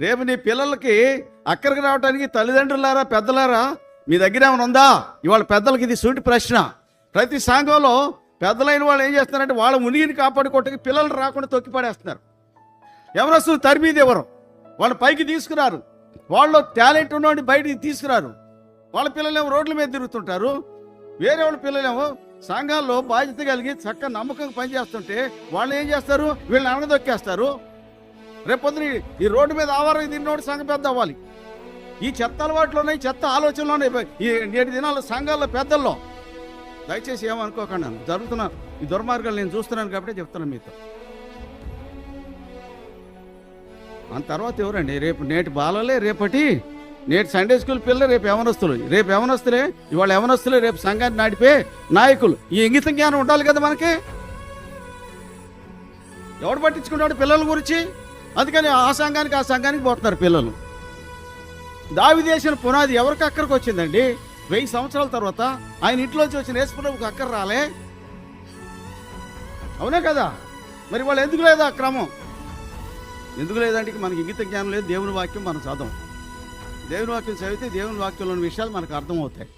రేపు నీ పిల్లలకి అక్కడికి రావడానికి తల్లిదండ్రులారా, పెద్దలారా, మీ దగ్గర ఏమైనా ఉందా? ఇవాళ పెద్దలకి ఇది సూటి ప్రశ్న. ప్రతి సంఘంలో పెద్దలైన వాళ్ళు ఏం చేస్తున్నారంటే వాళ్ళ మునిగిని కాపాడుకోవటానికి పిల్లలు రాకుండా తొక్కిపడేస్తున్నారు. ఎవరొస్తున్నారు తరిమీది ఎవరు వాళ్ళ పైకి తీసుకురారు. వాళ్ళు టాలెంట్ ఉన్నవాడిని బయటికి తీసుకురారు. వాళ్ళ పిల్లలేమో రోడ్ల మీద తిరుగుతుంటారు. వేరే వాళ్ళ పిల్లలేమో సంఘాల్లో బాధ్యత కలిగి చక్కగా నమ్మకంగా పనిచేస్తుంటే వాళ్ళు ఏం చేస్తారు? వీళ్ళని అనగదొక్కేస్తారు. రేపొద్దున ఈ రోడ్డు మీద ఆవారం తిన్నోడు సంఘం పెద్ద అవ్వాలి. ఈ చెత్త అలవాట్లోనే, చెత్త ఆలోచనలోనే ఈ నేటి దినాల్లో సంఘాల్లో పెద్దల్లో. దయచేసి ఏమనుకోకుండా, జరుగుతున్న ఈ దుర్మార్గాలు నేను చూస్తున్నాను కాబట్టి చెప్తున్నాను మీతో. ఆ తర్వాత ఎవరండి? రేపు నేటి బాలలే నేటి సండే స్కూల్ పిల్లలు రేపు యవనస్తులే ఇవాళ యవనస్తులే రేపు సంఘాన్ని నడిపే నాయకులు. ఈ ఇంగిత జ్ఞానం ఉండాలి కదా మనకి. ఎవడు పట్టించుకుంటాడు పిల్లల గురించి? అందుకని ఆ సంఘానికి పోతున్నారు పిల్లలు. దావీదు వేసిన పునాది ఎవరికి అక్కడికి వచ్చిందండి? 1000 సంవత్సరాల తర్వాత ఆయన ఇంట్లోంచి వచ్చిన యేసుప్రభువుకి అక్కర రాలే? అవునే కదా? మరి వాళ్ళు ఎందుకు లేదా ఆ క్రమం? ఎందుకు లేదంటే మనకి ఇంగిత జ్ఞానం లేదు. దేవుని వాక్యం మనం చదవం. దేవుని వాక్యం చదివితే దేవుని వాక్యంలోని విషయాలు మనకు అర్థమవుతాయి.